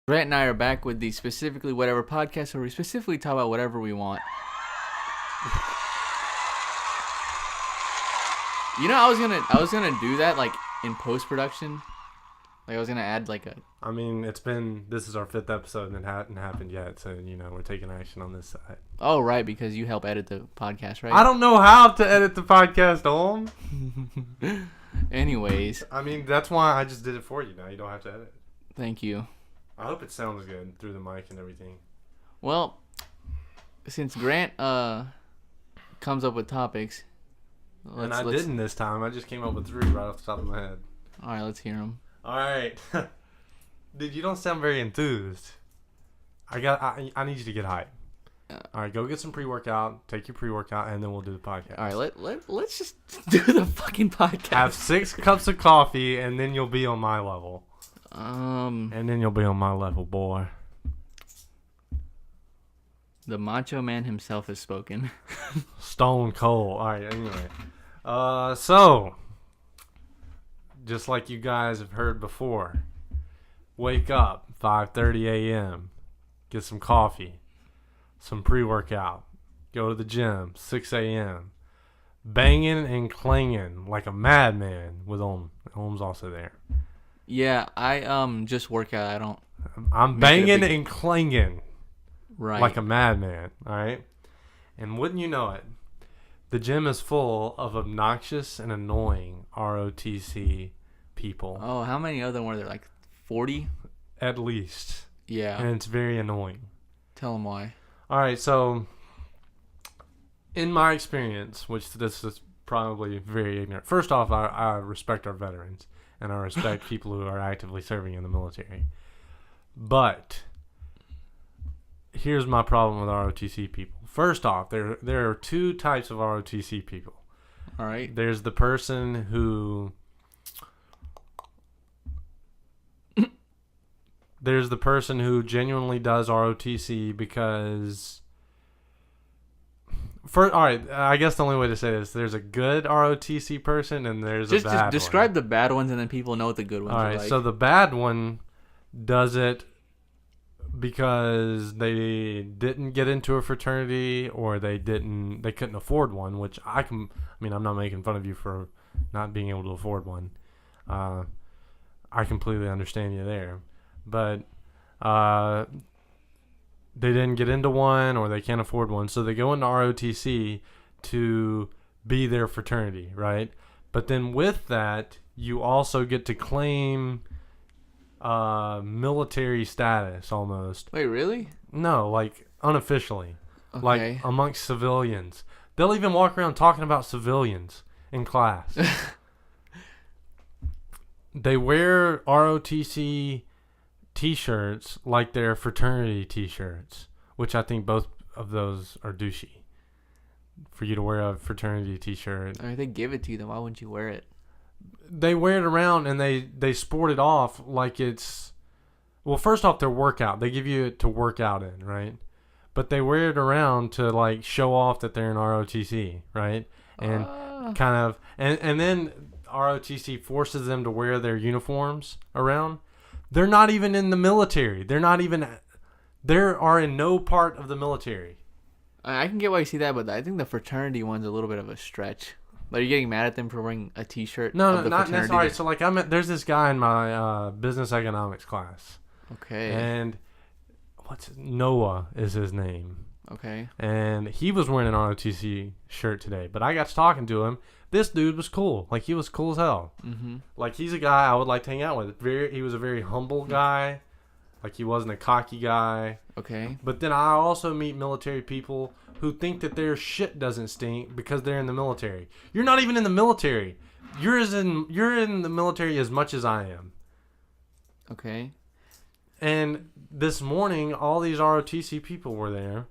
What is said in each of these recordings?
Grant and I are back with the Specifically Whatever podcast, where we specifically talk about whatever we want. You know, I was gonna do that like in post production. Like I was gonna add like a. I mean, this is our 5th episode and it hadn't happened yet, so we're taking action on this side. Oh right, because you help edit the podcast, right? I don't know how to edit the podcast, Om. Anyways. I mean, that's why I just did it for you. Now you don't have to edit. Thank you. I hope it sounds good through the mic and everything. Well, since Grant comes up with topics, I didn't this time. I just came up with 3 right off the top of my head. All right, let's hear them. All right, dude, you don't sound very enthused. I need you to get hyped. All right, go get some pre-workout. Take your pre-workout, and then we'll do the podcast. All right, let's just do the fucking podcast. Have 6 cups of coffee, and then you'll be on my level. And then you'll be on my level, boy. The Macho Man himself has spoken. Stone cold. All right, anyway. So, just like you guys have heard before, wake up 5:30 a.m., get some coffee, some pre-workout, go to the gym 6 a.m., banging and clanging like a madman with Om. Om's also there. Yeah, I just work out. I'm banging and clanging right like a madman, all right? And wouldn't you know it, the gym is full of obnoxious and annoying ROTC people. Oh, how many of them were there? Like 40? At least. Yeah. And it's very annoying. Tell them why. All right, so in my experience, which this is probably very ignorant. First off, I respect our veterans. And I respect people who are actively serving in the military. But here's my problem with ROTC people. First off, there are 2 types of ROTC people. All right. There's the person who genuinely does ROTC because all right, I guess the only way to say this, there's a good ROTC person and there's a bad one. Just describe the bad ones and then people know what the good ones are like. All right, so the bad one does it because they didn't get into a fraternity or they couldn't afford one, which I'm not making fun of you for not being able to afford one. I completely understand you there. But they didn't get into one or they can't afford one, so they go into ROTC to be their fraternity, right? But then with that, you also get to claim military status almost. Wait, really? No, like unofficially. Okay. Like amongst civilians. They'll even walk around talking about civilians in class. They wear ROTC T-shirts like they're fraternity T-shirts, which I think both of those are douchey. For you to wear a fraternity T-shirt, I mean, they give it to you, then why wouldn't you wear it? They wear it around and they sport it off like it's, well, first off, their workout. They give you it to work out in, right? But they wear it around to like show off that they're in ROTC, right? And kind of, and then ROTC forces them to wear their uniforms around. They're not even in the military. They are in no part of the military. I can get why you see that, but I think the fraternity one's a little bit of a stretch. Like, you're getting mad at them for wearing a T-shirt? No, not necessarily. So, like, there's this guy in my business economics class. Okay. And Noah is his name. Okay. And he was wearing an ROTC shirt today, but I got to talking to him. This dude was cool. Like, he was cool as hell. Mm-hmm. Like, he's a guy I would like to hang out with. He was a very humble guy. Like, he wasn't a cocky guy. Okay. But then I also meet military people who think that their shit doesn't stink because they're in the military. You're not even in the military. You're in the military as much as I am. Okay. And this morning, all these ROTC people were there.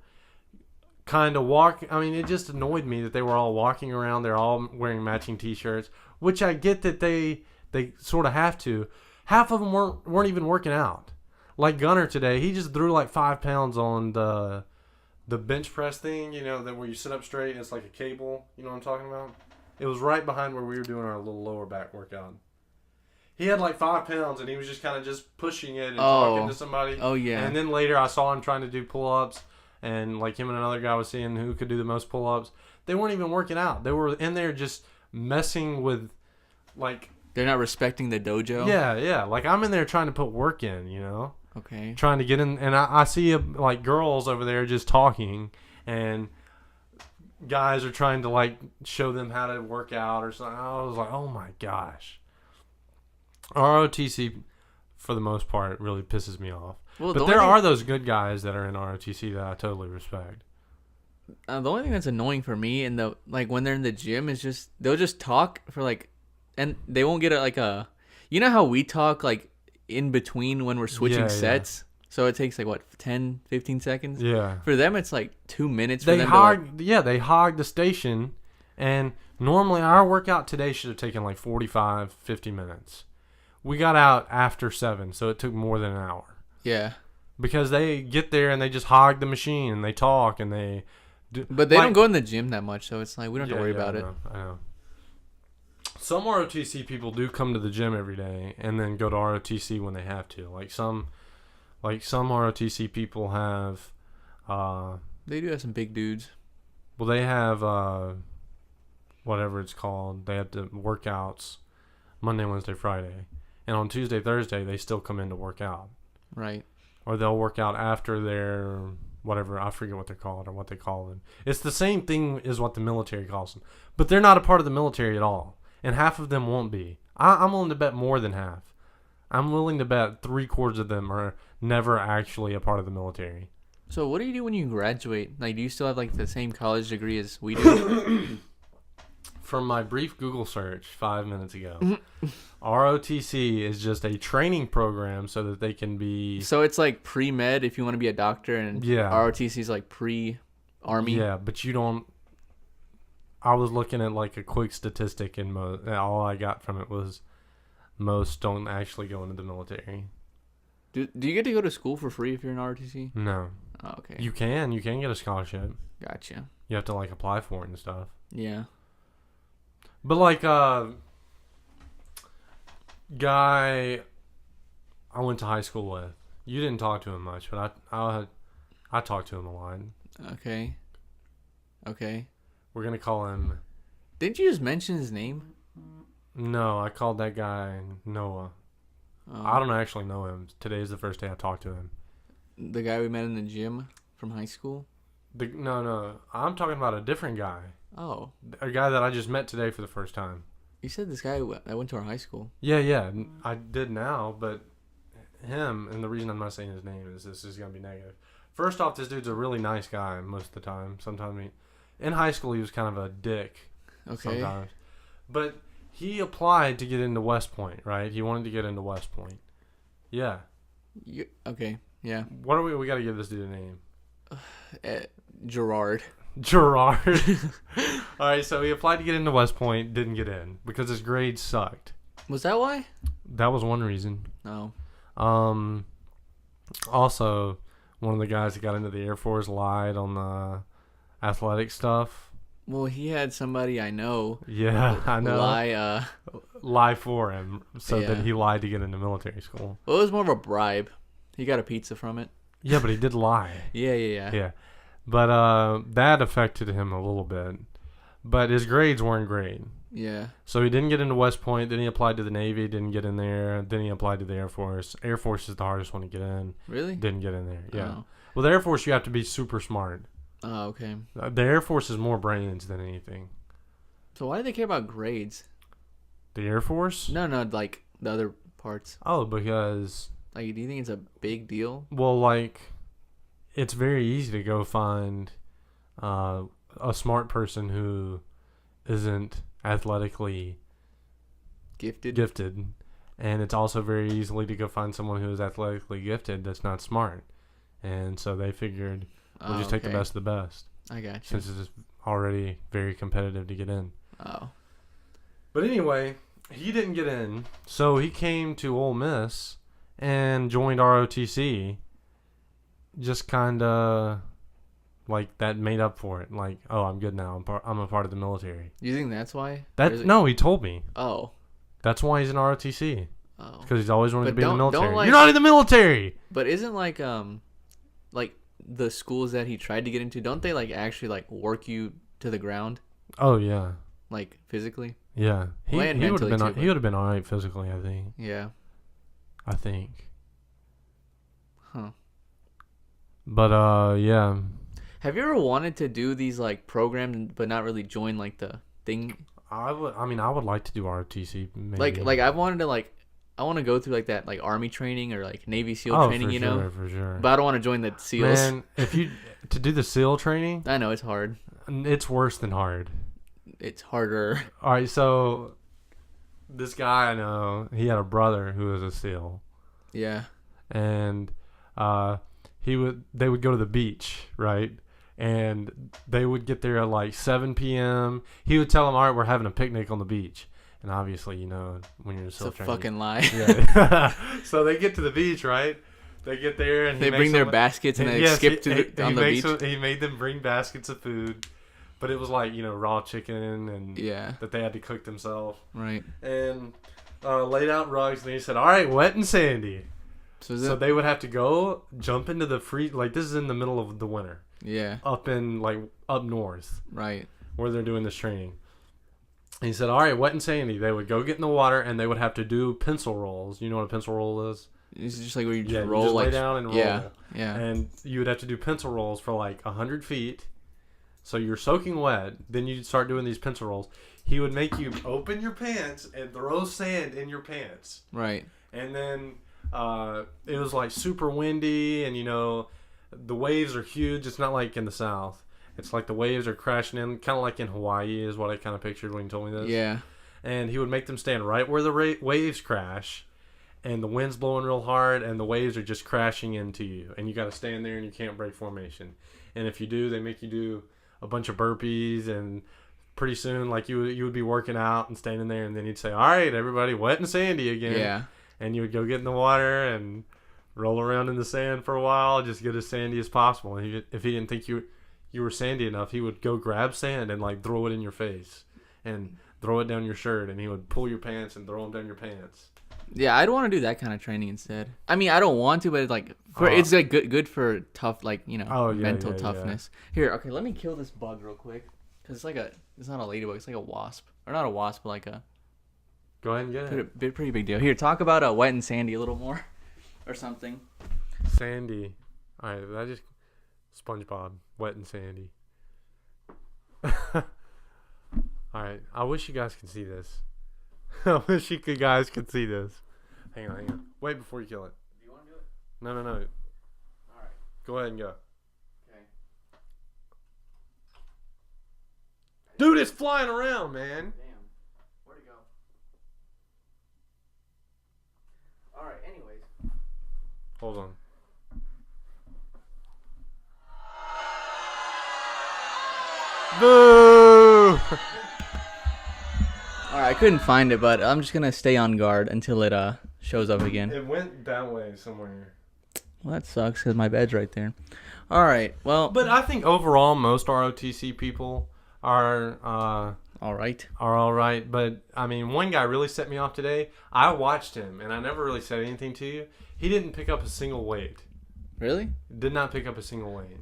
Kind of it just annoyed me that they were all walking around. They're all wearing matching T-shirts, which I get that they sort of have to. Half of them weren't even working out. Like Gunner today, he just threw like 5 pounds on the bench press thing, that where you sit up straight and it's like a cable. You know what I'm talking about? It was right behind where we were doing our little lower back workout. He had like 5 pounds, and he was just kind of just pushing it and talking to somebody. Oh, yeah. And then later I saw him trying to do pull-ups, and like him and another guy was seeing who could do the most pull-ups. They weren't even working out. They were in there just messing with, like... They're not respecting the dojo? Yeah. Like, I'm in there trying to put work in, you know? Okay. Trying to get in, and I see, like, girls over there just talking, and... guys are trying to like show them how to work out or something. I was like, oh my gosh. ROTC, for the most part, really pisses me off. Well, but there are those good guys that are in ROTC that I totally respect. The only thing that's annoying for me and when they're in the gym is just they'll just talk for like, and they won't get you know how we talk like in between when we're switching sets. So it takes like what 10, 15 seconds. Yeah. For them, it's like 2 minutes. They hog the station, and normally our workout today should have taken like 45, 50 minutes. We got out after 7, so it took more than an hour. Yeah. Because they get there and they just hog the machine and they talk and they. But they don't go in the gym that much, so it's like we don't have to worry about it. I know. Some ROTC people do come to the gym every day and then go to ROTC when they have to. Like some ROTC people have. They do have some big dudes. Well, they have whatever it's called. They have the workouts Monday, Wednesday, Friday. And on Tuesday, Thursday, they still come in to work out. Right. Or they'll work out after their whatever. I forget what they're called or what they call them. It's the same thing as what the military calls them. But they're not a part of the military at all. And half of them won't be. I'm willing to bet more than half. I'm willing to bet 3/4 of them are never actually a part of the military. So what do you do when you graduate? Like, do you still have like the same college degree as we do? From my brief Google search 5 minutes ago, ROTC is just a training program so that they can be... So it's like pre-med if you want to be a doctor, and ROTC is like pre-army? Yeah, but you don't... I was looking at like a quick statistic, and all I got from it was most don't actually go into the military. Do you get to go to school for free if you're in ROTC? No. Oh, okay. You can get a scholarship. Gotcha. You have to like apply for it and stuff. Yeah. But like guy I went to high school with, you didn't talk to him much, but I talked to him a lot. Okay. We're gonna call him. Didn't you just mention his name? No, I called that guy Noah. I don't actually know him. Today's the first day I talked to him. The guy we met in the gym from high school? No. I'm talking about a different guy. Oh. A guy that I just met today for the first time. You said this guy that went to our high school. Yeah. I did now, but him, and the reason I'm not saying his name is this is going to be negative. First off, this dude's a really nice guy most of the time. Sometimes in high school, he was kind of a dick. Okay. Sometimes. But he applied to get into West Point, right? He wanted to get into West Point. Yeah. Okay. Yeah. What are we got to give this dude a name. Gerard. All right, so he applied to get into West Point, didn't get in because his grades sucked. Was that why? That was one reason. No. Also, one of the guys that got into the Air Force lied on the athletic stuff. Well, he had somebody I know. Yeah, I know. Lie for him so that he lied to get into military school. Well, it was more of a bribe. He got a pizza from it. Yeah, but he did lie. Yeah. But that affected him a little bit. But his grades weren't great. Yeah. So he didn't get into West Point. Then he applied to the Navy. Didn't get in there. Then he applied to the Air Force. Air Force is the hardest one to get in. Really? Didn't get in there. Yeah. Oh. Well, the Air Force, you have to be super smart. Oh, okay. The Air Force is more brains than anything. So why do they care about grades? The Air Force? No, like the other parts. Oh, because... Like, do you think it's a big deal? Well, like, it's very easy to go find a smart person who isn't athletically gifted. And it's also very easily to go find someone who is athletically gifted that's not smart. And so they figured... We'll just take the best of the best. I got you. Since it's already very competitive to get in. Oh. But anyway, he didn't get in, so he came to Ole Miss and joined ROTC. Just kind of like that made up for it. Like, oh, I'm good now. I'm a part of the military. You think that's why? No, he told me. Oh. That's why he's in ROTC. Oh. Because he's always wanted to be in the military. Like, you're not in the military. But isn't like the schools that he tried to get into, don't they like actually like work you to the ground? Oh yeah. Like physically? Yeah. He would have been all right physically, I think. Yeah. I think. Huh. But yeah. Have you ever wanted to do these like programs but not really join like the thing? I would like to do ROTC maybe. Like I wanted to I want to go through like that like Army training or like Navy SEAL training, you know? For sure. But I don't want to join the SEALs. Man, to do the SEAL training, I know it's hard. It's worse than hard. It's harder. All right, so this guy I know, he had a brother who was a SEAL. Yeah. And they would go to the beach, right? And they would get there at like 7 p.m. He would tell them, all right, we're having a picnic on the beach. And obviously, you know, when you're SEAL training. It's a fucking lie. Yeah. So they get to the beach, right? They get there and they bring their baskets and they skip on the beach. He made them bring baskets of food. But it was like, you know, raw chicken and that they had to cook themselves. Right. And laid out rugs. And he said, all right, wet and sandy. So they would have to go jump into the like this is in the middle of the winter. Yeah. Up north. Right. Where they're doing this training. And he said, all right, wet and sandy. They would go get in the water and they would have to do pencil rolls. You know what a pencil roll is? It's just like where you just roll. You just like, lay down and roll. Yeah. And you would have to do pencil rolls for like 100 feet. So you're soaking wet. Then you'd start doing these pencil rolls. He would make you open your pants and throw sand in your pants. Right. And then it was like super windy and, you know, the waves are huge. It's not like in the South. It's like the waves are crashing in, kind of like in Hawaii is what I kind of pictured when you told me this. Yeah. And he would make them stand right where the waves crash, and the wind's blowing real hard, and the waves are just crashing into you. And you got to stand there, and you can't break formation. And if you do, they make you do a bunch of burpees, and pretty soon, like you would be working out and standing there, and then you'd say, all right, everybody, wet and sandy again. Yeah. And you would go get in the water and roll around in the sand for a while, just get as sandy as possible. And if he didn't think you were sandy enough, he would go grab sand and like throw it in your face and throw it down your shirt, and he would pull your pants and throw them down your pants. Yeah, I'd want to do that kind of training instead. I mean, I don't want to, but it's like it's like good for tough, like, you know, mental toughness. Yeah. Here, okay, let me kill this bug real quick, because it's not a ladybug, it's like a wasp, or not a wasp, but like a. Go ahead and get it. Pretty big deal. Here, talk about wet and sandy a little more, or something. Sandy. All right, that just SpongeBob, wet and sandy. All right, I wish you guys could see this. I wish you guys could see this. Hang on. Wait before you kill it. Do you want to do it? No. All right. Go ahead and go. Okay. Dude, it's flying around, man. Damn. Where'd it go? All right. Anyways. Hold on. Boo! Alright, I couldn't find it, but I'm just gonna stay on guard until it shows up again. It went that way somewhere. Well, that sucks because my bed's right there. Alright, well. But I think overall most ROTC people are alright. Are alright. But I mean, one guy really set me off today. I watched him, and I never really said anything to you. He didn't pick up a single weight. Really? Did not pick up a single weight.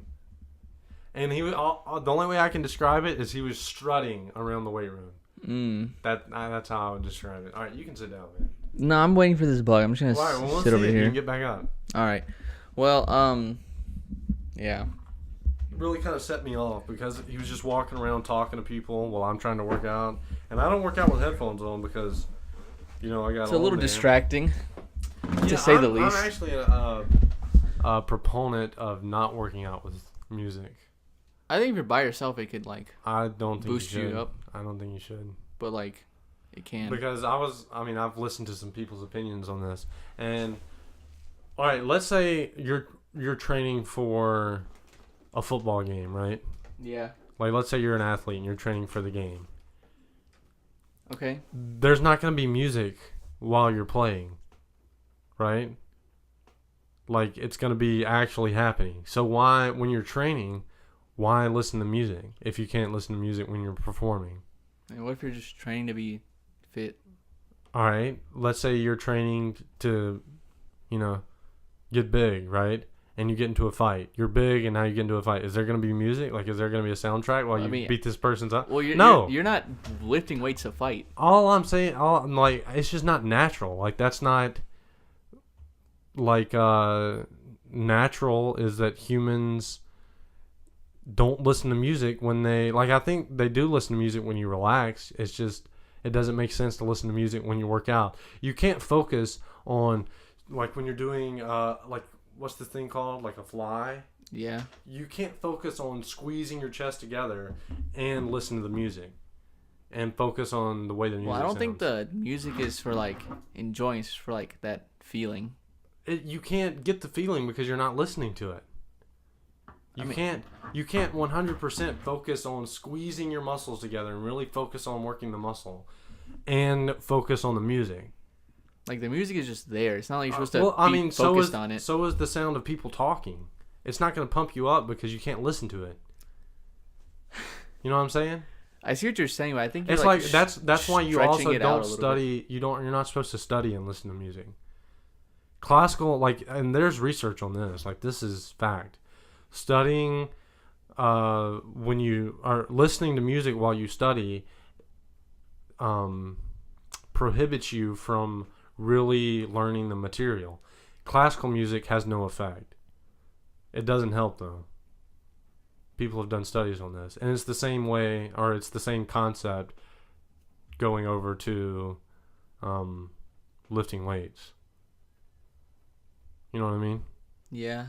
And he was the only way I can describe it is he was strutting around the weight room. That's how I would describe it. All right, you can sit down, man. No, I'm waiting for this bug. I'm just gonna sit over here. You can get back up. All right. Well, yeah. It really kind of set me off because he was just walking around talking to people while I'm trying to work out, and I don't work out with headphones on because, you know, I got. It's a little distracting, to say the least. I'm actually a proponent of not working out with music. I think if you're by yourself, it could I don't think boost you up. I don't think you should. But it can. Because I've listened to some people's opinions on this, and all right, let's say you're training for a football game, right? Yeah. Like, let's say you're an athlete and you're training for the game. Okay. There's not going to be music while you're playing, right? Like, it's going to be actually happening. So why, when you're training, why listen to music if you can't listen to music when you're performing? And what if you're just training to be fit? All right, let's say you're training to, get big, right? And you get into a fight. You're big, and now you get into a fight. Is there going to be music? Like, is there going to be a soundtrack while you beat this person's up? Well, no. You're not lifting weights to fight. All I'm saying, it's just not natural. Like, that's not, natural is that humans don't listen to music when they, I think they do listen to music when you relax. It's just, it doesn't make sense to listen to music when you work out. You can't focus on, when you're doing, what's the thing called? Like a fly? Yeah. You can't focus on squeezing your chest together and listen to the music and focus on the way the music Well, I don't sounds. think the music is for, enjoying. It's for, that feeling. You can't get the feeling because you're not listening to it. You can't 100% focus on squeezing your muscles together and really focus on working the muscle and focus on the music. The music is just there. It's not like you're supposed to be focused on it. So is the sound of people talking. It's not going to pump you up because you can't listen to it. You know what I'm saying? I see what you're saying, but I think you're it's that's why you also don't study. You're You're not supposed to study and listen to music. Classical, and there's research on this. This is fact. Studying, when you are listening to music while you study, prohibits you from really learning the material. Classical music has no effect. It doesn't help though. People have done studies on this, and it's the same way, or it's the same concept going over to lifting weights. You know what I mean? Yeah.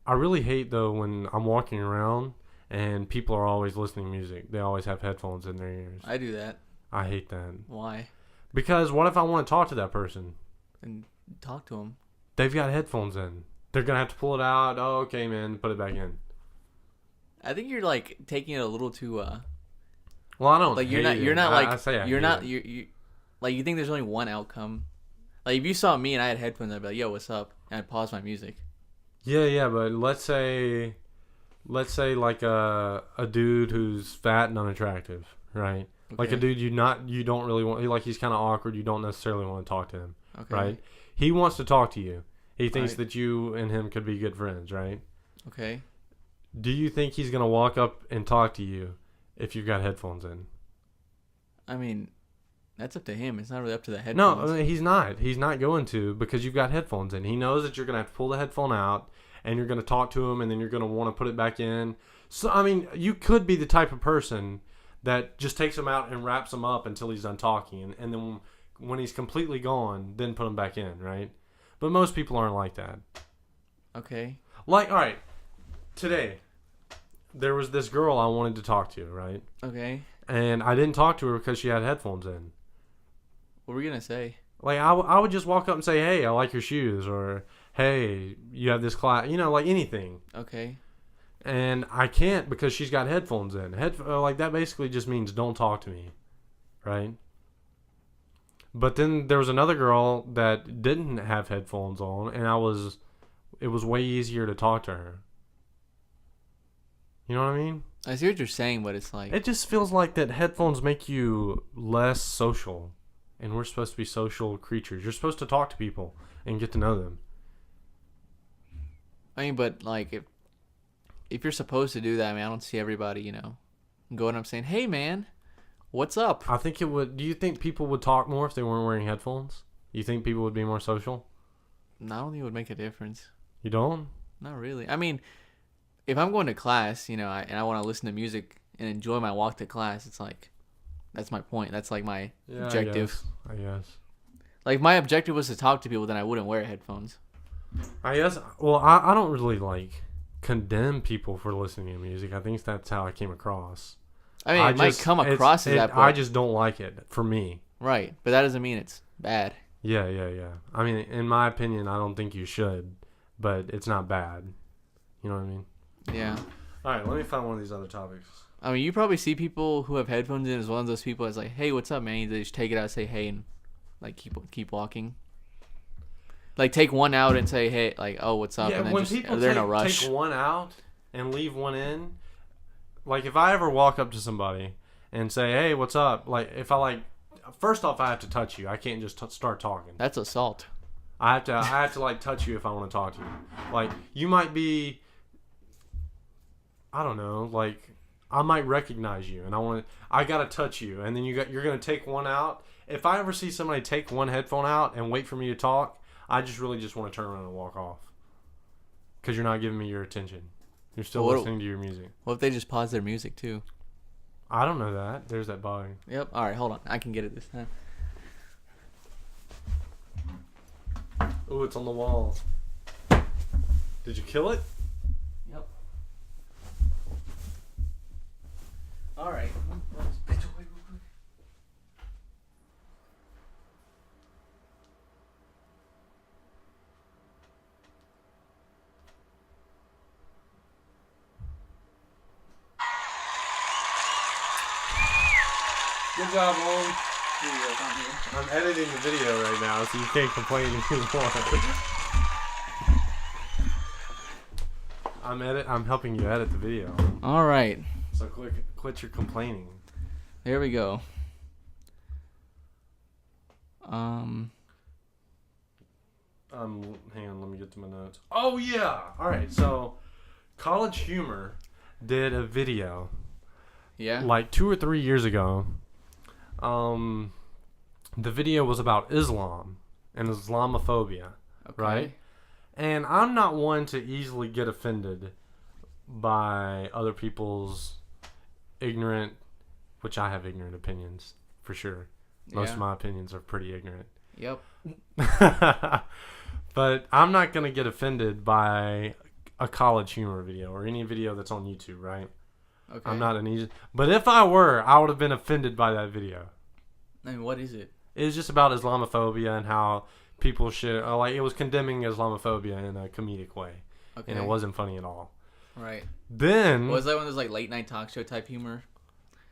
I really hate though when I'm walking around and people are always listening to music. They always have headphones in their ears. I do that. I hate that. Why? Because what if I want to talk to that person? And talk to them. They've got headphones in. They're going to have to pull it out. Oh, okay, man. Put it back in. I think you're taking it a little too well, I don't you're not you think there's only one outcome. If you saw me and I had headphones, I'd be like, "Yo, what's up?" And I'd pause my music. Yeah, but let's say a dude who's fat and unattractive, right? Okay. A dude you don't really want, he's kind of awkward, you don't necessarily want to talk to him, okay. Right? He wants to talk to you. He thinks right. that you and him could be good friends, right? Okay. Do you think he's going to walk up and talk to you if you've got headphones in? I mean, that's up to him. It's not really up to the headphones. No, he's not. He's not going to, because you've got headphones in. He knows that you're going to have to pull the headphone out, and you're going to talk to him, and then you're going to want to put it back in. So, I mean, you could be the type of person that just takes him out and wraps him up until he's done talking, and then when he's completely gone, then put him back in, right? But most people aren't like that. Okay. All right, today, there was this girl I wanted to talk to, right? Okay. And I didn't talk to her because she had headphones in. What were you going to say? I would just walk up and say, "Hey, I like your shoes," or "Hey, you have this class," anything. Okay. And I can't because she's got headphones in. That basically just means don't talk to me, right? But then there was another girl that didn't have headphones on, and it was way easier to talk to her. You know what I mean? I see what you're saying, but it's it just feels like that headphones make you less social. And we're supposed to be social creatures. You're supposed to talk to people and get to know them. I mean, but if you're supposed to do that, I mean, I don't see everybody, going up saying, "Hey, man, what's up?" I think it would. Do you think people would talk more if they weren't wearing headphones? You think people would be more social? No, I don't think it would make a difference. You don't? Not really. I mean, if I'm going to class, and I want to listen to music and enjoy my walk to class, it's that's my point. That's my objective. I guess. My objective was to talk to people, then I wouldn't wear headphones. I guess. Well, I don't really condemn people for listening to music. I think that's how I came across. I mean, it might come across as that, but I just don't like it for me. Right, but that doesn't mean it's bad. Yeah. I mean, in my opinion, I don't think you should, but it's not bad. You know what I mean? Yeah. All right, let me find one of these other topics. I mean, you probably see people who have headphones in as one of those people that's "Hey, what's up, man?" They just take it out, say "Hey," and keep walking. Take one out and say "Hey," "Oh, what's up?" Yeah, and then when people they're in a rush. Take one out and leave one in. If I ever walk up to somebody and say "Hey, what's up?" If I first off, I have to touch you. I can't just start talking. That's assault. I have to like touch you if I want to talk to you. Like you might be, I don't know, like I might recognize you, and I gotta touch you, and then you're gonna take one out. If I ever see somebody take one headphone out and wait for me to talk, I just want to turn around and walk off, because you're not giving me your attention. You're still listening to your music. What if they just pause their music too? I don't know that. There's that bug. Yep. All right, hold on. I can get it this time. Oh, it's on the wall. Did you kill it? Yep. All right. Good job, Owen. I'm editing the video right now, so you can't complain anymore. I'm helping you edit the video. All right. So quit your complaining. There we go. Hang on, let me get to my notes. Oh yeah. All right. So, College Humor did a video. Yeah. Like 2 or 3 years ago. The video was about Islam and Islamophobia, Okay. right? And I'm not one to easily get offended by other people's ignorant, which I have ignorant opinions, for sure. Most of my opinions are pretty ignorant. Yep. But I'm not going to get offended by a College Humor video or any video that's on YouTube, right? Okay. I'm not an easy... But if I were, I would have been offended by that video. I mean, what is it? It was just about Islamophobia and how people should... like, it was condemning Islamophobia in a comedic way. Okay. And it wasn't funny at all. Right. Then... Was that one of those, like, late-night talk show type humor?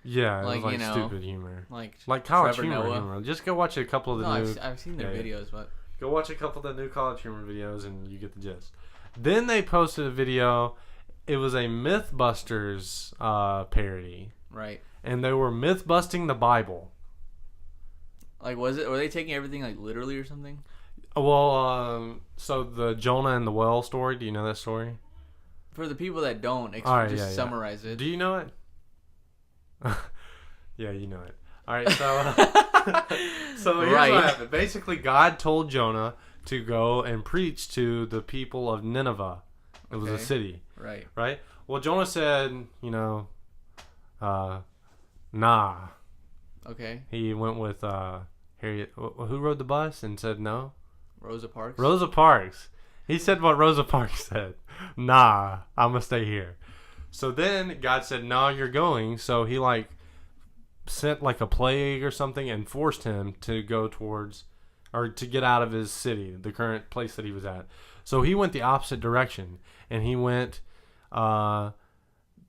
Yeah, it like, was like you know, stupid humor. Like College Trevor Humor Noah. humor. Just go watch a couple of the new... I've seen their videos, but... Go watch a couple of the new College Humor videos and you get the gist. Then they posted a video... It was a Mythbusters parody. Right. And they were myth-busting the Bible. Like, were they taking everything, like, literally or something? Well, so the Jonah and the well story, do you know that story? For the people that don't, summarize it. Do you know it? Yeah, you know it. All right, so so here's what happened. Basically, God told Jonah to go and preach to the people of Nineveh. It was a city. Right. Right? Well, Jonah said, nah. Okay. He went with Harriet. Who rode the bus and said no? Rosa Parks. Rosa Parks. He said what Rosa Parks said. Nah, I'm going to stay here. So then God said, no, you're going. So he sent a plague or something and forced him to go towards, or to get out of his city, the current place that he was at. So he went the opposite direction, and he went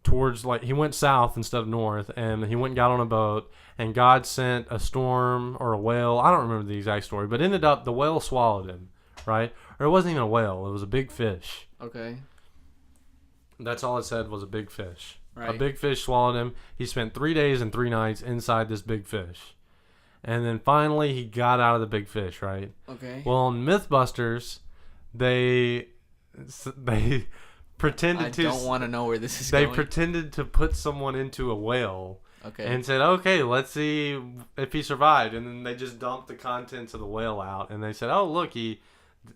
towards, he went south instead of north, and he went and got on a boat, and God sent a storm or a whale. I don't remember the exact story, but ended up the whale swallowed him, right? Or it wasn't even a whale. It was a big fish. Okay. That's all it said was a big fish. Right. A big fish swallowed him. He spent 3 days and 3 nights inside this big fish. And then finally he got out of the big fish, right? Okay. Well, on Mythbusters, they pretended to... I don't want to know where this is going. They pretended to put someone into a whale. Okay. And said, okay, let's see if he survived. And then they just dumped the contents of the whale out. And they said, oh, look, he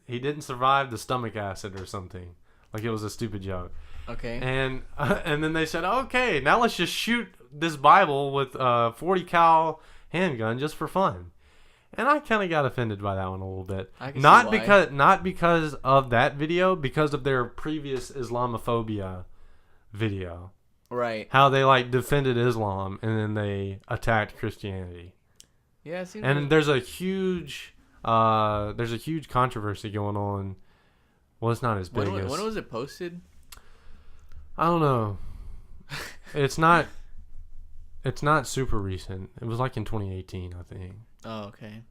didn't survive the stomach acid or something. Like it was a stupid joke. Okay. And then they said, okay, now let's just shoot this Bible with a 40 cal handgun just for fun. And I kind of got offended by that one a little bit. I can not see why. because of that video, because of their previous Islamophobia video. Right. How they defended Islam and then they attacked Christianity. Yeah, it seems and there's a huge controversy going on. Well, it's not as big as... When was it posted? I don't know. It's not super recent. It was in 2018, I think. Oh, okay.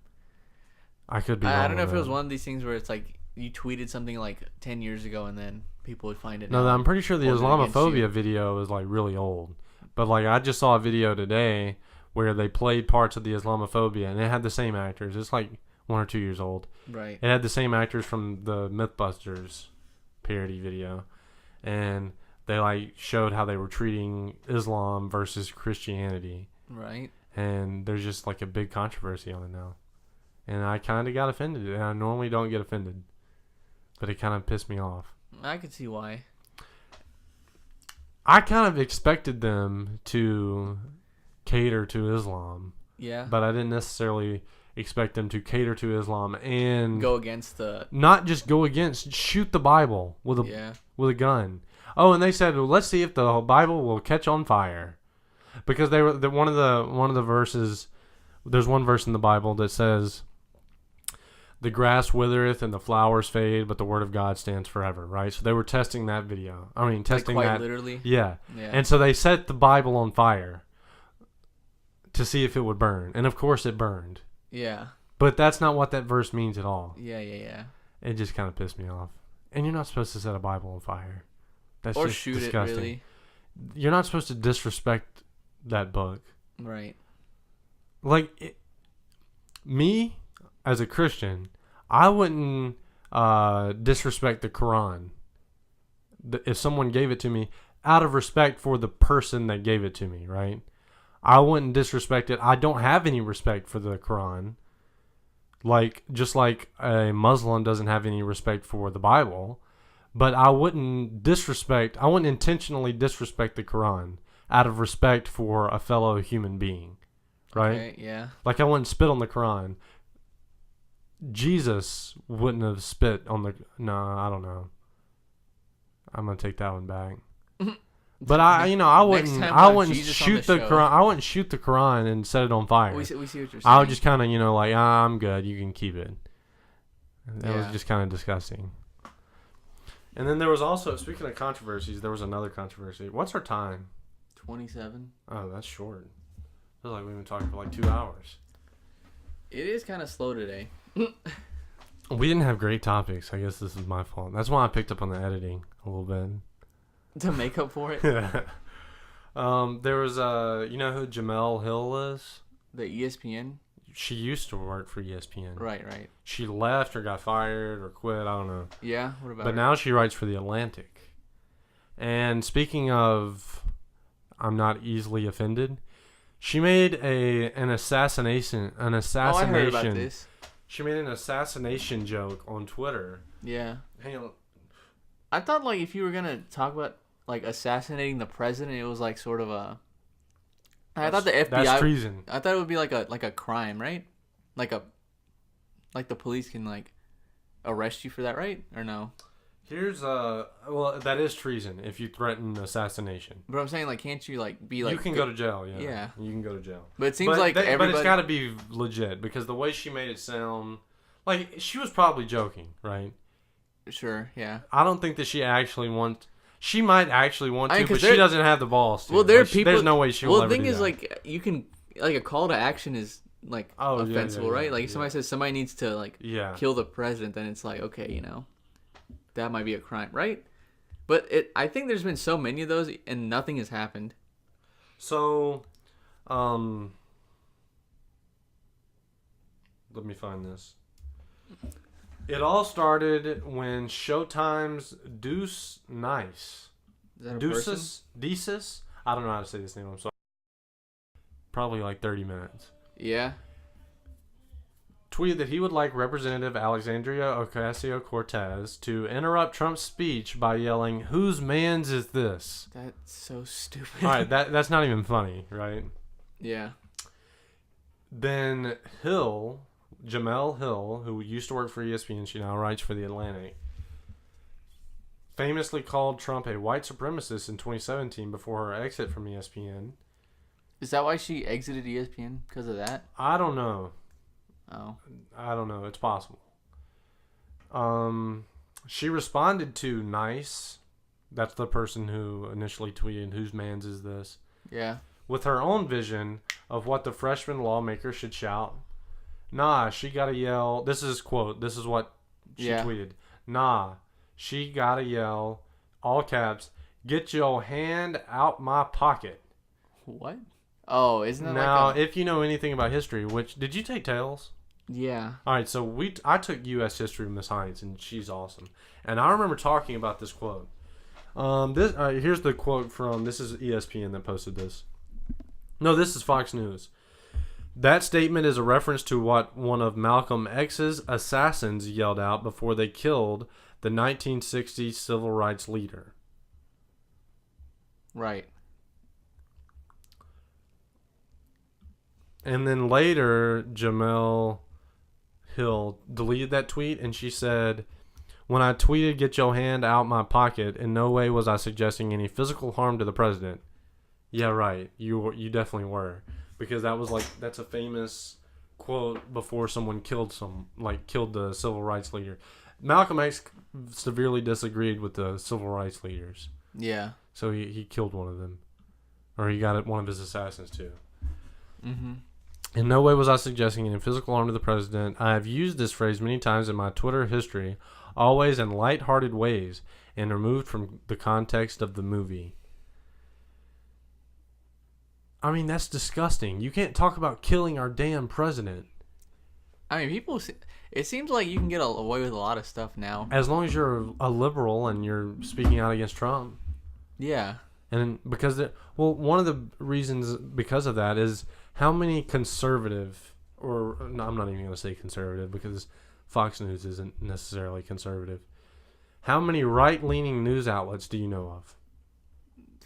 I could be wrong. I don't know if it was one of these things where it's you tweeted something 10 years ago and then people would find it. No, now I'm pretty sure the hold it against Islamophobia you. video is really old. But I just saw a video today where they played parts of the Islamophobia, and it had the same actors. It's like 1 or 2 years old. Right. It had the same actors from the Mythbusters parody video, and they like showed how they were treating Islam versus Christianity. Right. And there's just like a big controversy on it now. And I kind of got offended. And I normally don't get offended, but it kind of pissed me off. I could see why. I kind of expected them to cater to Islam. Yeah. But I didn't necessarily expect them to cater to Islam and go against the... Not just go against, shoot the Bible with a gun. Oh, and they said, well, let's see if the Bible will catch on fire. Because they were one of the verses, there's one verse in the Bible that says, the grass withereth and the flowers fade, but the word of God stands forever, right? So they were testing that video. I mean, testing like quite that. Literally? Yeah. Yeah. And so they set the Bible on fire to see if it would burn. And of course it burned. Yeah. But that's not what that verse means at all. Yeah. It just kind of pissed me off. And you're not supposed to set a Bible on fire. That's or just shoot disgusting. It, really. You're not supposed to disrespect that book. Right. Like, me, as a Christian, I wouldn't disrespect the Quran if someone gave it to me out of respect for the person that gave it to me, right? I wouldn't disrespect it. I don't have any respect for the Quran. Like, just like a Muslim doesn't have any respect for the Bible. But I wouldn't intentionally disrespect the Quran out of respect for a fellow human being, right? Okay, yeah. Like, I wouldn't spit on the Quran. Jesus wouldn't have spit on the... No, I don't know. I'm going to take that one back. But I wouldn't shoot the Quran. I wouldn't shoot the Quran and set it on fire. We see what you're saying. I would just kind of, like, I'm good. You can keep it. That was just kind of disgusting. And then there was also, speaking of controversies, there was another controversy. What's our time? 27. Oh, that's short. Feels like we've been talking for like 2 hours. It is kind of slow today. We didn't have great topics. I guess this is my fault. That's why I picked up on the editing a little bit. To make up for it? Yeah. There was, you know who Jamel Hill is? The ESPN? She used to work for ESPN. Right. She left or got fired or quit. I don't know. Yeah? What about But her? now she writes for The Atlantic. And speaking of, I'm not easily offended, she made an assassination. Oh, I heard about this. She made an assassination joke on Twitter. Yeah. Hang on. I thought, like, if you were going to talk about, like, assassinating the president, it was, like, sort of a... I thought the FBI... That's treason. I thought it would be, like a crime, right? Like the police can, like, arrest you for that, right? Or no? Here's, well, that is treason if you threaten assassination. But I'm saying, like, can't you, like, be, like... You can go to jail, yeah. Yeah. You can go to jail. But it seems like everybody... But it's got to be legit, because the way she made it sound... Like, she was probably joking, right? Sure, yeah. I don't think that she actually wants... She might actually want to, but she doesn't have the balls to. Well, there are like, people... There's no way she will ever do that. Well, the thing is, like, you can... Like, a call to action is, like, offensible, right? Like, if somebody says somebody needs to, like, kill the president, then it's like, okay, you know, that might be a crime, right? But I think there's been so many of those, and nothing has happened. So, let me find this. It all started when Showtime's Deuce Nice. Is that a person? Desus? I don't know how to say this name. I'm sorry. Probably like 30 minutes. Yeah. Tweeted that he would like Representative Alexandria Ocasio-Cortez to interrupt Trump's speech by yelling, "Whose man's is this?" That's so stupid. All right, that's not even funny, right? Yeah. Then Jamel Hill, who used to work for ESPN, she now writes for The Atlantic, famously called Trump a white supremacist in 2017 before her exit from ESPN. Is that why she exited ESPN? Because of that? I don't know. Oh. I don't know. It's possible. She responded to Nice. That's the person who initially tweeted, "Whose man's is this?" Yeah. With her own vision of what the freshman lawmaker should shout. Nah, she gotta yell. This is quote. This is what she tweeted. Nah, she gotta yell, all caps, "Get your hand out my pocket." What? Oh, isn't that Now, like a... if you know anything about history, which did you take Tails? Yeah. All right, so I took U.S. history with Miss Hines, and she's awesome. And I remember talking about this quote. Here's the quote from, this is ESPN that posted this. No, this is Fox News. That statement is a reference to what one of Malcolm X's assassins yelled out before they killed the 1960s civil rights leader. Right. And then later, Jamel Hill deleted that tweet, and she said, "When I tweeted, 'Get your hand out my pocket,' in no way was I suggesting any physical harm to the president." Yeah, right. You definitely were, because that's a famous quote before someone killed the civil rights leader. Malcolm X severely disagreed with the civil rights leaders. Yeah. So he killed one of them, or he got one of his assassins too. Mm-hmm. In no way was I suggesting any physical harm to the president. I have used this phrase many times in my Twitter history, always in light-hearted ways and removed from the context of the movie. I mean, that's disgusting. You can't talk about killing our damn president. I mean, it seems like you can get away with a lot of stuff now. As long as you're a liberal and you're speaking out against Trump. Yeah. And one of the reasons because of that is how many conservative, or no, I'm not even going to say conservative because Fox News isn't necessarily conservative. How many right-leaning news outlets do you know of?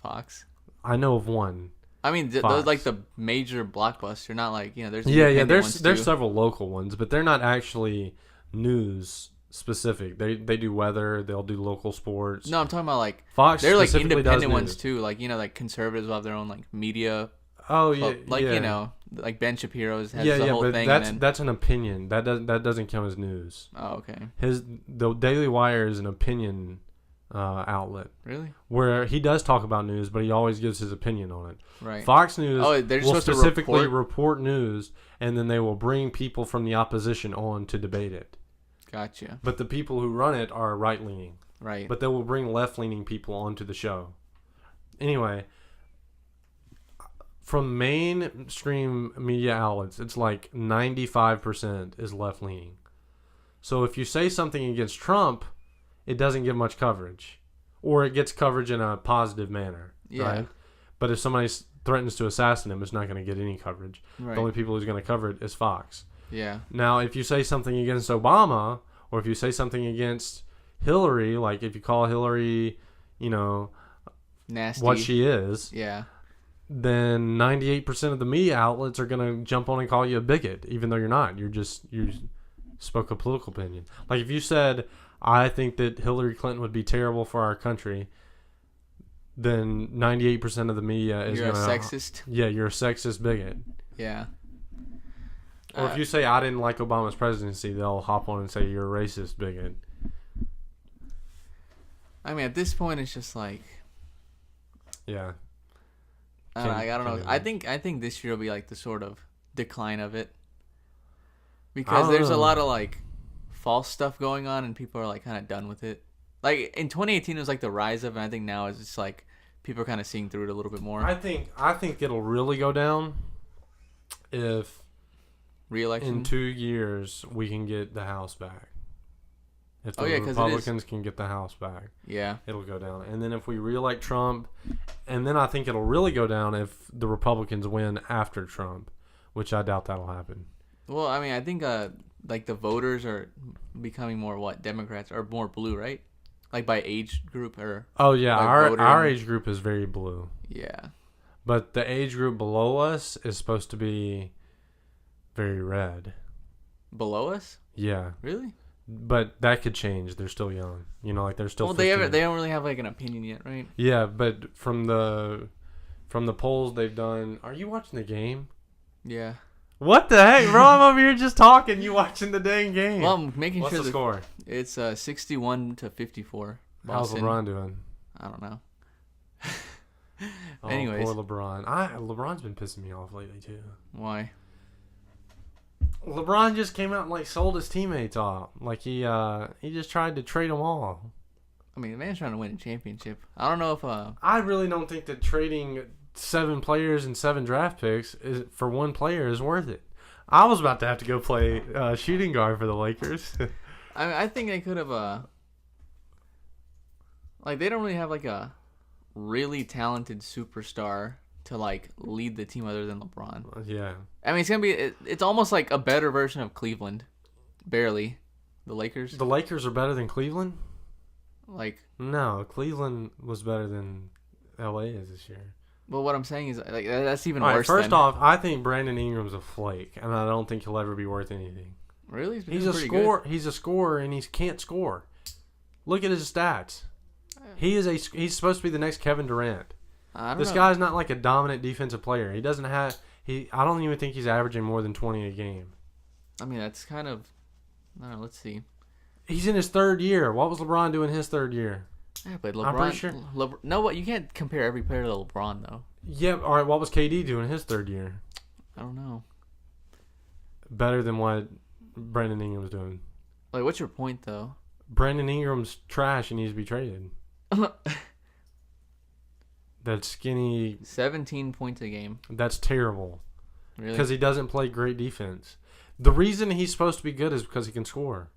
Fox. I know of one. I mean, those like the major blockbuster, not like, there's there's several local ones, but they're not actually news specific. They do weather, they'll do local sports. No, I'm talking about like Fox. They're like independent ones too. Like like conservatives will have their own like media. Oh yeah, like yeah. Like Ben Shapiro's has the whole but thing. That's an opinion. That doesn't count as news. Oh, okay. The Daily Wire is an opinion outlet. Really? Where he does talk about news, but he always gives his opinion on it. Right. Fox News they're will supposed specifically to report news, and then they will bring people from the opposition on to debate it. Gotcha. But the people who run it are right-leaning. Right. But they will bring left-leaning people onto the show. Anyway, from mainstream media outlets, it's like 95% is left-leaning. So if you say something against Trump, it doesn't get much coverage. Or it gets coverage in a positive manner. Yeah. Right? But if somebody threatens to assassinate him, it's not going to get any coverage. Right. The only people who's going to cover it is Fox. Yeah. Now, if you say something against Obama, or if you say something against Hillary, like if you call Hillary, nasty, what she is, yeah, then 98% of the media outlets are going to jump on and call you a bigot, even though you're not. You spoke a political opinion. Like if you said, I think that Hillary Clinton would be terrible for our country, then 98% of the media is you're going to... a sexist? Yeah, you're a sexist bigot. Yeah. Or if you say, I didn't like Obama's presidency, they'll hop on and say you're a racist bigot. I mean, at this point, it's just like... Yeah. I don't know. I think this year will be like the sort of decline of it. Because there's a lot of like false stuff going on and people are like kind of done with it. Like in 2018 it was like the rise of it, and I think now it's just like people are kind of seeing through it a little bit more. I think it'll really go down if re-election in 2 years we can get the House back. If the 'cause Republicans can get the House back, yeah, it'll go down. And then if we re-elect Trump, and then I think it'll really go down if the Republicans win after Trump, which I doubt that'll happen. Well, I mean, I think like the voters are becoming more Democrats or more blue, right? Like by age group or oh yeah, like our age group is very blue. Yeah. But the age group below us is supposed to be very red. Below us? Yeah. Really? But that could change. They're still young. Like they're still. Well, 15. they don't really have like an opinion yet, right? Yeah, but from the polls they've done, are you watching the game? Yeah. What the heck, bro? I'm over here just talking. You watching the dang game? Well, I'm making What's sure the score? It's 61-54. How's Boston. LeBron doing? I don't know. Oh, Anyways, poor LeBron. LeBron's been pissing me off lately too. Why? LeBron just came out and like sold his teammates off. Like he just tried to trade them all. I mean, the man's trying to win a championship. I don't know if I really don't think that trading 7 players and 7 draft picks for one player is worth it. I was about to have to go play shooting guard for the Lakers. I think they could have like they don't really have like a really talented superstar to like lead the team other than LeBron. Yeah. I mean, it's gonna be it's almost like a better version of Cleveland, barely. The Lakers. The Lakers are better than Cleveland? Like no, Cleveland was better than LA is this year. Well, what I'm saying is like that's even All worse. Right, first off, I think Brandon Ingram's a flake, and I don't think he'll ever be worth anything. Really? He's a scorer. He's a scorer, and he can't score. Look at his stats. He's supposed to be the next Kevin Durant. This guy's not like a dominant defensive player. He doesn't have. I don't even think he's averaging more than 20 a game. I mean, that's kind of. I don't know. Let's see. He's in his 3rd year. What was LeBron doing his 3rd year? Yeah, but LeBron. I'm pretty sure. No, what you can't compare every player to LeBron though. Yeah. All right. What was KD doing his 3rd year? I don't know. Better than what Brandon Ingram was doing. Like, what's your point though? Brandon Ingram's trash and needs to be traded. That skinny. 17 points a game. That's terrible. Really? Because he doesn't play great defense. The reason he's supposed to be good is because he can score.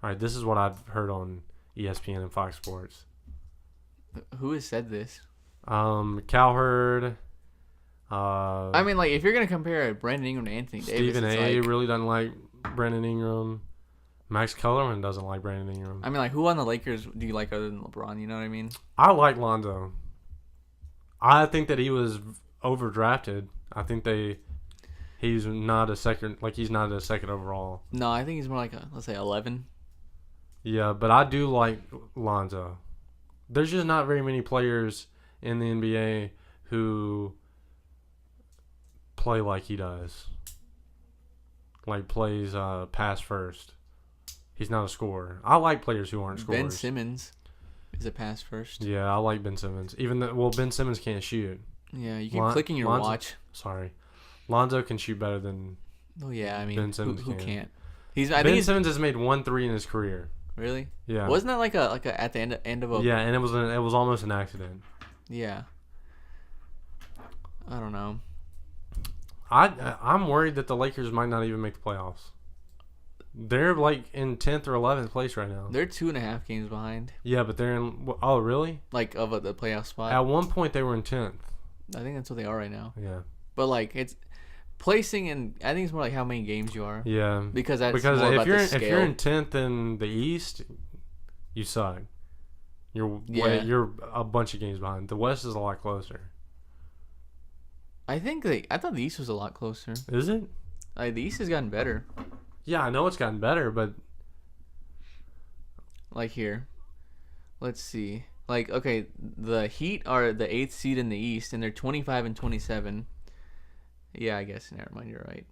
All right, this is what I've heard on ESPN and Fox Sports. Who has said this? Cowherd. I mean, like, if you're gonna compare Brandon Ingram to Anthony Davis, Stephen A. really doesn't like Brandon Ingram. Max Kellerman doesn't like Brandon Ingram. I mean, like, who on the Lakers do you like other than LeBron? You know what I mean? I like Lonzo. I think that he was overdrafted. I think he's not a second. Like, he's not a second overall. No, I think he's more like let's say 11. Yeah, but I do like Lonzo. There's just not very many players in the NBA who play like he does. Like, plays pass first. He's not a scorer. I like players who aren't scorers. Ben Simmons is a pass first. Yeah, I like Ben Simmons. Even though, Ben Simmons can't shoot. Yeah, you keep clicking your watch. Sorry. Lonzo can shoot better than Oh, yeah, I mean, Ben Simmons who can. can't? Ben Simmons has made 1 3 in his career. Really? Yeah. Wasn't that like a at the end of a... Yeah, and it was almost an accident. Yeah. I don't know. I'm worried that the Lakers might not even make the playoffs. They're like in 10th or 11th place right now. They're 2.5 games behind. Yeah, but they're in... Oh, really? Like, of the playoff spot. At one point, they were in 10th. I think that's what they are right now. Yeah. But, like, it's... Placing in... I think it's more like how many games you are. Yeah. Because more about the scale. If you're in 10th in the East, you suck. You're a bunch of games behind. The West is a lot closer. I thought the East was a lot closer. Is it? Like, the East has gotten better. Yeah, I know it's gotten better, but... Like, here. Let's see. Like, okay, the Heat are the 8th seed in the East, and they're 25 and 27. Yeah, I guess. Never mind, you're right.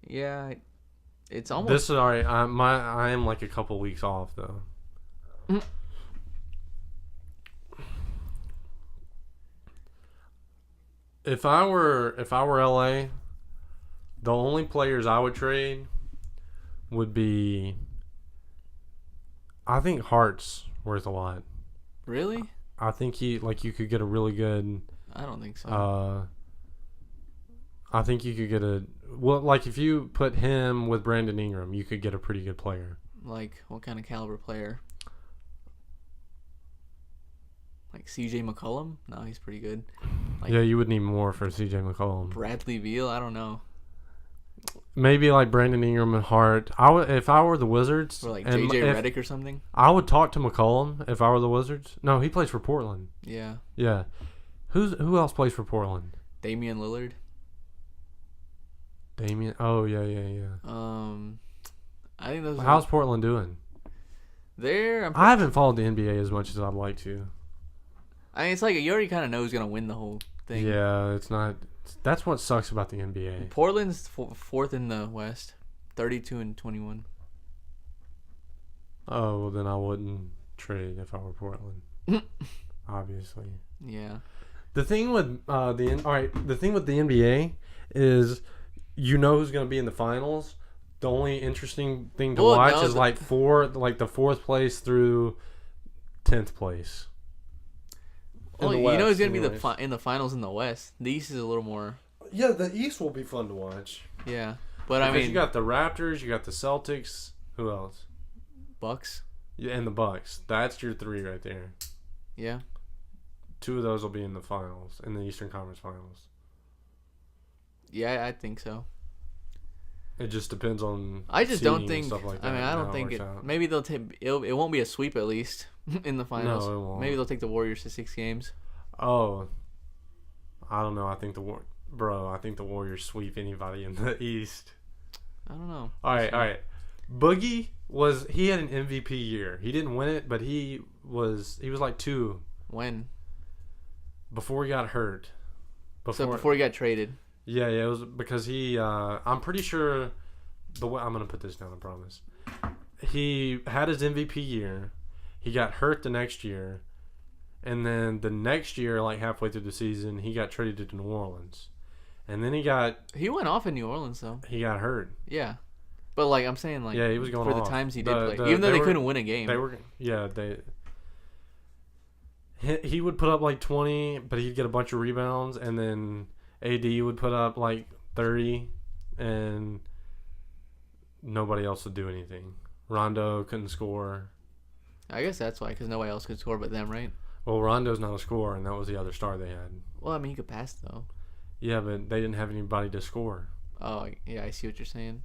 Yeah, it's almost... This is alright. I am like a couple weeks off, though. If I were LA, the only players I would trade would be... I think Hart's worth a lot. Really? I think you could get a really good... I don't think so. I think you could get if you put him with Brandon Ingram, you could get a pretty good player. Like, what kind of caliber player? Like CJ McCollum? No, he's pretty good. Like, yeah, you would need more for CJ McCollum. Bradley Beal? I don't know. Maybe like Brandon Ingram and Hart. If I were the Wizards, Or like JJ Redick or something. I would talk to McCollum if I were the Wizards. No, he plays for Portland. Yeah. Yeah. Who else plays for Portland? Damian Lillard. Damian. Oh yeah. I think those. How's Portland doing? I haven't followed the NBA as much as I'd like to. I mean, it's like you already kind of know who's gonna win the whole thing. Yeah, it's not. That's what sucks about the NBA. Portland's 4th in the West, 32 and 21. Oh, well, then I wouldn't trade if I were Portland. Obviously. Yeah. The thing with the thing with the NBA is, you know who's going to be in the finals. The only interesting thing to watch is the 4th place through 10th place. Oh, the you know West, he's gonna be anyways. in the finals in the West. The East is a little more. Yeah, the East will be fun to watch. Yeah, but Because I mean, you got the Raptors, you got the Celtics. Who else? Bucks. Yeah, and the Bucks. That's your three right there. Yeah. 2 of those will be in the finals, in the Eastern Conference Finals. Yeah, I think so. It just depends on. I just don't seeding and think. stuff like that, I mean, I and don't how think works it. out. Maybe they'll take. It won't be a sweep at least in the finals. No, it won't. Maybe they'll take the Warriors to 6 games. Oh, I don't know. I think I think the Warriors sweep anybody in the East. I don't know. All right. Boogie he had an MVP year. He didn't win it, but he was like 2 When? before he got hurt. Before he got traded. Yeah, it was because he. I'm pretty sure the way I'm gonna put this down. I promise. He had his MVP year. He got hurt the next year, and then the next year, like halfway through the season, he got traded to New Orleans, and then he went off in New Orleans though. He got hurt. Yeah, but like I'm saying, like Yeah, he was going for off. the times he did play, even though they couldn't win a game. He would put up like 20, but he'd get a bunch of rebounds, and then AD would put up like 30, and nobody else would do anything. Rondo couldn't score. I guess that's why, because nobody else could score but them, right? Well, Rondo's not a scorer, and that was the other star they had. Well, I mean, he could pass though. Yeah, but they didn't have anybody to score. Oh, yeah, I see what you're saying.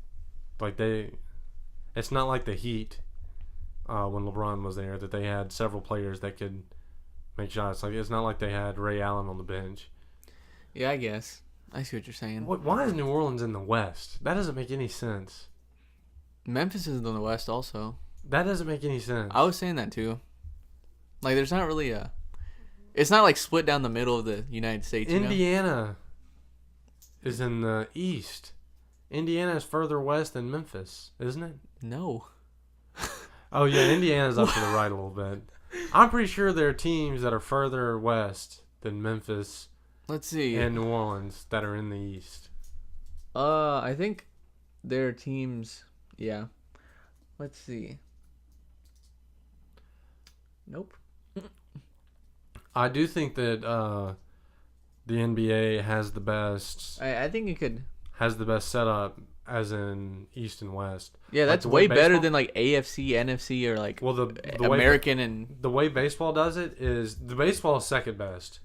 Like it's not like the Heat when LeBron was there that they had several players that could make shots. Like it's not like they had Ray Allen on the bench. Yeah, I guess. I see what you're saying. Why is New Orleans in the West? That doesn't make any sense. Memphis is in the West also. That doesn't make any sense. I was saying that too. Like, there's not really a... It's not like split down the middle of the United States, Indiana is in the East. Indiana is further west than Memphis, isn't it? No. Oh, yeah, Indiana's up to the right a little bit. I'm pretty sure there are teams that are further west than Memphis. Let's see. And New Orleans that are in the East. I think there are teams... Yeah. Let's see. Nope. I do think that the NBA has the best... I think it could... Has the best setup, as in East and West. Yeah, that's like way better than like AFC, NFC, or like the American way, and... The way baseball does it is... The baseball is second best.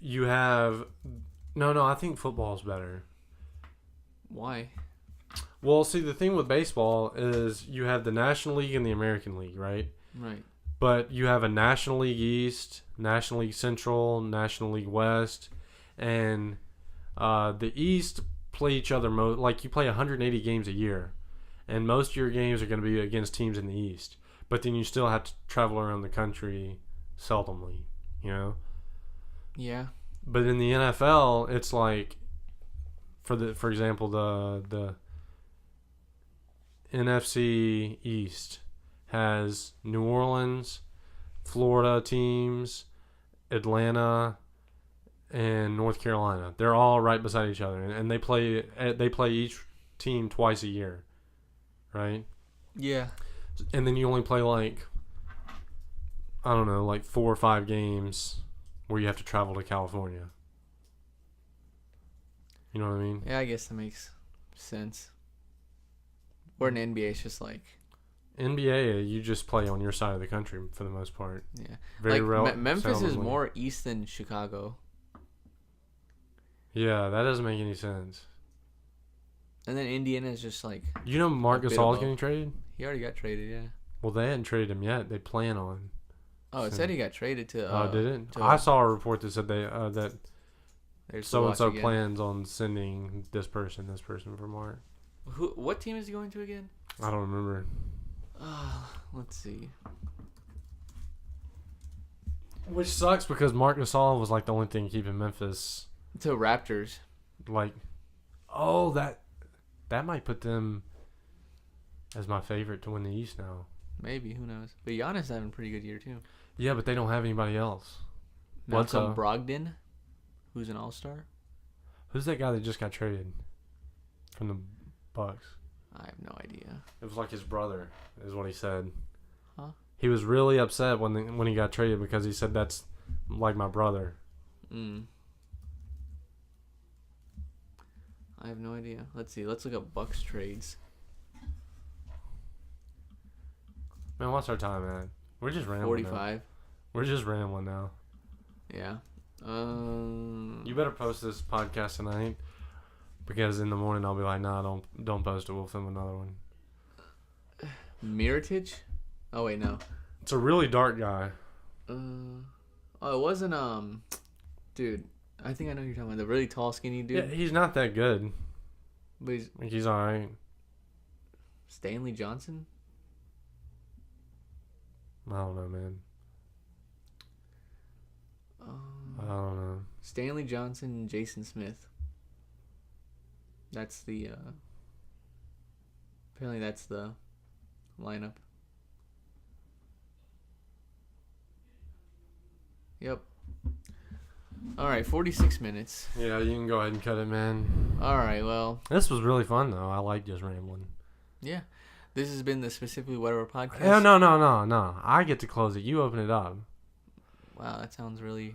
You have... No, I think football is better. Why? Well, see, the thing with baseball is you have the National League and the American League, right? Right. But you have a National League East, National League Central, National League West, and the East play each other like you play 180 games a year, and most of your games are going to be against teams in the East. But then you still have to travel around the country seldomly, you know? Yeah. But in the NFL, it's like, for example, the NFC East has New Orleans, Florida teams, Atlanta, and North Carolina. They're all right beside each other, and they play each team twice a year, right? Yeah. And then you only play like, I don't know, like 4 or 5 games where you have to travel to California. You know what I mean? Yeah, I guess that makes sense. Or in NBA, it's just like... NBA, you just play on your side of the country for the most part. Yeah. Very like, Memphis is seldomly. more east than Chicago. Yeah, that doesn't make any sense. And then Indiana is just like... You know Marc Gasol is getting traded? He already got traded, yeah. Well, they hadn't traded him yet. They plan on. Oh, it said he got traded to... Oh, did it? I saw a report that said that so-and-so plans on sending this person for Mark. What team is he going to again? I don't remember. Let's see. Which sucks because Marc Gasol was like the only thing keeping Memphis. To Raptors. Like, that might put them as my favorite to win the East now. Maybe, who knows? But Giannis having a pretty good year too. Yeah, but they don't have anybody else. Malcolm Brogdon, who's an all-star. Who's that guy that just got traded from the Bucks? I have no idea. It was like his brother, is what he said. Huh? he was really upset when he got traded because he said that's like my brother. I have no idea. Let's see. Let's look up Bucks trades. Man, what's our time, man? We're just rambling. 45. Now. We're just rambling now. Yeah. You better post this podcast tonight, because in the morning I'll be like, nah, don't post it. We'll film another one. Mirotic? Oh wait, no. It's a really dark guy. Oh, it wasn't dude. I think I know who you're talking about. The really tall, skinny dude. Yeah, he's not that good. But he's all right. Stanley Johnson? I don't know, man. I don't know. Stanley Johnson and Jason Smith. That's the apparently that's the lineup. Yep. All right, 46 minutes. Yeah, you can go ahead and cut it, man. All right, well. This was really fun, though. I like just rambling. Yeah. This has been the Specifically Whatever podcast. No. I get to close it. You open it up. Wow, that sounds really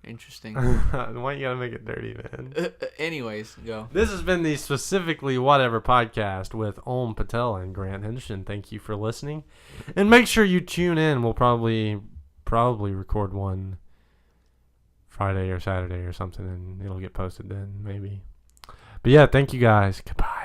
interesting. Why you gotta make it dirty, man? Anyways, go. This has been the Specifically Whatever podcast with Patel and Grant Henderson. Thank you for listening. And make sure you tune in. We'll probably record one Friday or Saturday or something, and it'll get posted then, maybe. But yeah, thank you guys. Goodbye.